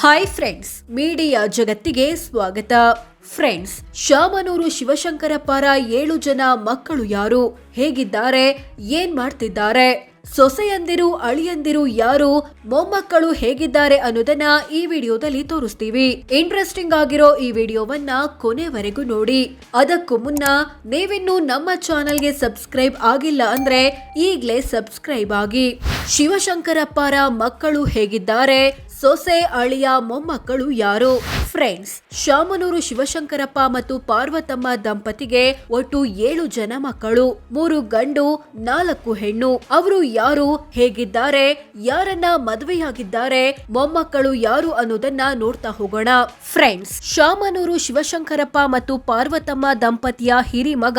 Hi friends, media ಜಗತ್ತಿಗೆ ಸ್ವಾಗತ. Friends, Shamanur ಶಿವಶಂಕರಪ್ಪರ 7 ಜನ ಮಕ್ಕಳು ಯಾರು, ಹೇಗಿದ್ದಾರೆ, ಏನ್ ಮಾಡ್ತಿದ್ದಾರೆ, ಸೊಸೆಯಂದಿರು ಅಳಿಯಂದಿರು ಯಾರು, ಮೊಮ್ಮಕ್ಕಳು ಹೇಗಿದ್ದಾರೆ ಅನ್ನೋದನ್ನ ಈ ವಿಡಿಯೋದಲ್ಲಿ ತೋರಿಸ್ತೀವಿ. ಇಂಟ್ರೆಸ್ಟಿಂಗ್ ಆಗಿರೋ ಈ ವಿಡಿಯೋವನ್ನ ಕೊನೆವರೆಗೂ ನೋಡಿ. ಅದಕ್ಕೂ ಮುನ್ನ ನೀವಿನ್ನೂ ನಮ್ಮ ಚಾನೆಲ್ಗೆ ಸಬ್ಸ್ಕ್ರೈಬ್ ಆಗಿಲ್ಲ ಅಂದ್ರೆ ಈಗ್ಲೇ ಸಬ್ಸ್ಕ್ರೈಬ್ ಆಗಿ. ಶಿವಶಂಕರಪ್ಪರ ಮಕ್ಕಳು ಹೇಗಿದ್ದಾರೆ, ಸೊಸೆ ಅಳಿಯ ಮೊಮ್ಮಕ್ಕಳು ಯಾರು? ಫ್ರೆಂಡ್ಸ್, ಶಾಮನೂರು ಶಿವಶಂಕರಪ್ಪ ಮತ್ತು ಪಾರ್ವತಮ್ಮ ದಂಪತಿಗೆ ಒಟ್ಟು 7 ಜನ ಮಕ್ಕಳು, 3 ಗಂಡು 4 ಹೆಣ್ಣು. ಅವರು ಯಾರು, ಹೇಗಿದ್ದಾರೆ, ಯಾರನ್ನ ಮದುವೆಯಾಗಿದ್ದಾರೆ, ಮೊಮ್ಮಕ್ಕಳು ಯಾರು ಅನ್ನೋದನ್ನ ನೋಡ್ತಾ ಹೋಗೋಣ. ಫ್ರೆಂಡ್ಸ್, ಶಾಮನೂರು ಶಿವಶಂಕರಪ್ಪ ಮತ್ತು ಪಾರ್ವತಮ್ಮ ದಂಪತಿಯ ಹಿರಿಮಗ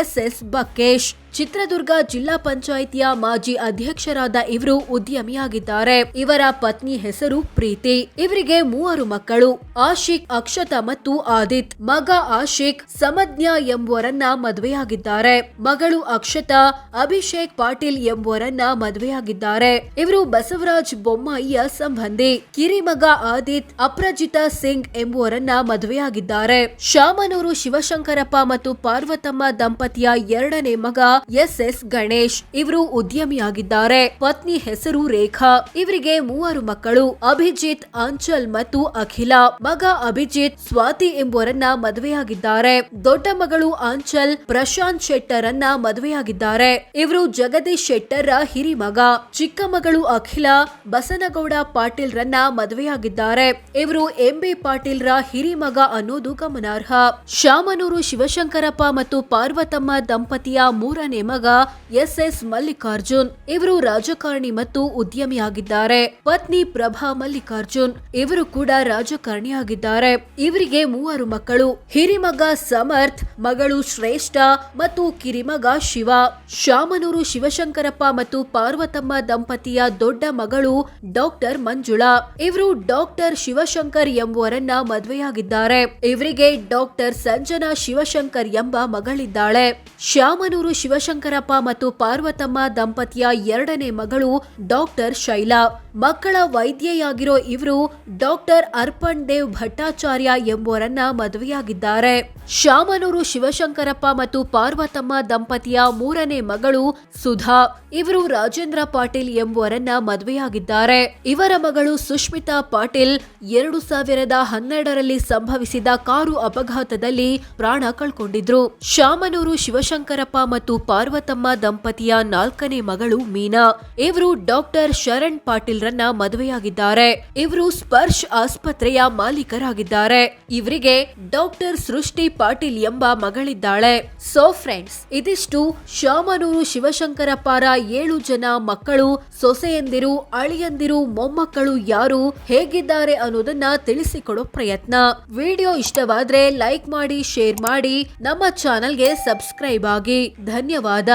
ಎಸ್ ಬಕ್ಕೇಶ್ ಚಿತ್ರದುರ್ಗ ಜಿಲ್ಲಾ ಪಂಚಾಯಿತಿಯ ಮಾಜಿ ಅಧ್ಯಕ್ಷರಾದ ಇವರು ಉದ್ಯಮಿಯಾಗಿದ್ದಾರೆ. ಇವರ ಪತ್ನಿ ಹೆಸರು ಪ್ರೀತಿ. ಇವರಿಗೆ 3 ಮಕ್ಕಳು, ಆಶಿಕ್, ಅಕ್ಷತಾ ಮತ್ತು ಆದಿತ್. ಮಗ ಆಶಿಕ್ ಸಮಜ್ಞಾ ಎಂಬುವರನ್ನ ಮದುವೆಯಾಗಿದ್ದಾರೆ. ಮಗಳು ಅಕ್ಷತಾ ಅಭಿಷೇಕ್ ಪಾಟೀಲ್ ಎಂಬುವರನ್ನ ಮದುವೆಯಾಗಿದ್ದಾರೆ. ಇವರು ಬಸವರಾಜ್ ಬೊಮ್ಮಾಯಿಯ ಸಂಬಂಧಿ. ಕಿರಿಮಗ ಆದಿತ್ ಅಪ್ರಜಿತಾ ಸಿಂಗ್ ಎಂಬುವರನ್ನ ಮದುವೆಯಾಗಿದ್ದಾರೆ. ಶಾಮನೂರು ಶಿವಶಂಕರಪ್ಪ ಮತ್ತು ಪಾರ್ವತಮ್ಮ ದಂಪತಿಯ 2ನೇ ಮಗ ಎಸ್ ಗಣೇಶ್. ಇವರು ಉದ್ಯಮಿಯಾಗಿದ್ದಾರೆ. ಪತ್ನಿ ಹೆಸರು ರೇಖಾ. ಇವರಿಗೆ 3 ಮಕ್ಕಳು, ಅಭಿಜಿತ್, ಅಂಚಲ್ ಮತ್ತು ಅಖಿಲ. ಮಗ ಅಭಿಜಿತ್ ಸ್ವಾತಿ ಎಂಬುವರನ್ನ ಮದುವೆಯಾಗಿದ್ದಾರೆ. ದೊಡ್ಡ ಮಗಳು ಅಂಚಲ್ ಪ್ರಶಾಂತ್ ಶೆಟ್ಟರನ್ನ ಮದುವೆಯಾಗಿದ್ದಾರೆ. ಇವರು ಜಗದೀಶ್ ಶೆಟ್ಟರ ಹಿರಿಮಗ. ಚಿಕ್ಕ ಮಗಳು ಅಖಿಲ ಬಸನಗೌಡ ಪಾಟೀಲ್ ರನ್ನ ಮದುವೆಯಾಗಿದ್ದಾರೆ. ಇವರು ಎಂಬಿ ಪಾಟೀಲ್ ರ ಹಿರಿಮಗ ಅನ್ನೋದು ಗಮನಾರ್ಹ. ಶಾಮನೂರು ಶಿವಶಂಕರಪ್ಪ ಮತ್ತು ಪಾರ್ವತಮ್ಮ ದಂಪತಿಯ 3ನೇ ಮಗ ಎಸ್ ಮಲ್ಲಿಕಾರ್ಜುನ್. ಇವರು ರಾಜಕಾರಣಿ ಮತ್ತು ಉದ್ಯಮಿಯಾಗಿದ್ದಾರೆ. ಪತ್ನಿ ಪ್ರಭಾ ಮಲ್ಲಿಕಾರ್ಜುನ್. ಇವರು ಕೂಡ ರಾಜಕಾರಣಿಯಾಗಿದ್ದಾರೆ. ಇವರಿಗೆ 3 ಮಕ್ಕಳು, ಹಿರಿಮಗ ಸಮರ್ಥ್, ಮಗಳು ಶ್ರೇಷ್ಠ ಮತ್ತು ಕಿರಿಮಗ ಶಿವ. ಶಾಮನೂರು ಶಿವಶಂಕರಪ್ಪ ಮತ್ತು ಪಾರ್ವತಮ್ಮ ದಂಪತಿಯ ದೊಡ್ಡ ಮಗಳು ಡಾಕ್ಟರ್ ಮಂಜುಳಾ. ಇವರು ಡಾಕ್ಟರ್ ಶಿವಶಂಕರ್ ಎಂಬುವರನ್ನ ಮದುವೆಯಾಗಿದ್ದಾರೆ. ಇವರಿಗೆ ಡಾಕ್ಟರ್ ಸಂಜನಾ ಶಿವಶಂಕರ್ ಎಂಬ ಮಗಳಿದ್ದಾಳೆ. ಶಾಮನೂರು ಶಿವಶಂಕರಪ್ಪ ಮತ್ತು ಪಾರ್ವತಮ್ಮ ದಂಪತಿಯ 2ನೇ ಮಗಳು ಡಾಕ್ಟರ್ ಶೈಲಾ. ಮಕ್ಕಳ ವೈದ್ಯೆಯಾಗಿರೋ ಇವರು ಡಾಕ್ಟರ್ ಅರ್ಪಣ್ ದೇವ್ ಭಟ್ಟಾಚಾರ್ಯ ಎಂಬುವರನ್ನ ಮದುವೆಯಾಗಿದ್ದಾರೆ. ಶಾಮನೂರು ಶಿವಶಂಕರಪ್ಪ ಮತ್ತು ಪಾರ್ವತಮ್ಮ ದಂಪತಿಯ 3ನೇ ಮಗಳು ಸುಧಾ. ಇವರು ರಾಜೇಂದ್ರ ಪಾಟೀಲ್ ಎಂಬುವರನ್ನ ಮದುವೆಯಾಗಿದ್ದಾರೆ. ಇವರ ಮಗಳು ಸುಷ್ಮಿತಾ ಪಾಟೀಲ್ 2012ರಲ್ಲಿ ಸಂಭವಿಸಿದ ಕಾರು ಅಪಘಾತದಲ್ಲಿ ಪ್ರಾಣ ಕಳ್ಕೊಂಡಿದ್ರು. ಶಾಮನೂರು ಶಿವಶಂಕರಪ್ಪ ಮತ್ತು ಪಾರ್ವತಮ್ಮ ದಂಪತಿಯ 4ನೇ ಮಗಳು ಮೀನಾ. ಇವರು ಡಾಕ್ಟರ್ ಶರಣ್ ಪಾಟೀಲ್ ರನ್ನ ಮದುವೆಯಾಗಿದ್ದಾರೆ. ಇವರು ಸ್ಪರ್ಶ್ ಆಸ್ಪತ್ರೆಯ ಮಾಲೀಕರಾಗಿದ್ದಾರೆ. ಇವರಿಗೆ ಡಾಕ್ಟರ್ ಸೃಷ್ಟಿ ಪಾಟೀಲ್ ಎಂಬ ಮಗಳಿದ್ದಾಳೆ. ಸೋ ಫ್ರೆಂಡ್ಸ್, ಇದಿಷ್ಟು ಶಾಮನೂರು ಶಿವಶಂಕರಪ್ಪರ 7 ಜನ ಮಕ್ಕಳು, ಸೊಸೆಯಂದಿರು, ಅಳಿಯಂದಿರು, ಮೊಮ್ಮಕ್ಕಳು ಯಾರು, ಹೇಗಿದ್ದಾರೆ ಅನ್ನೋದನ್ನ ತಿಳಿಸಿಕೊಡೋ ಪ್ರಯತ್ನ. ವಿಡಿಯೋ ಇಷ್ಟವಾದ್ರೆ ಲೈಕ್ ಮಾಡಿ, ಶೇರ್ ಮಾಡಿ, ನಮ್ಮ ಚಾನೆಲ್ಗೆ ಸಬ್ಸ್ಕ್ರೈಬ್ ಆಗಿ. ಧನ್ಯವಾದ.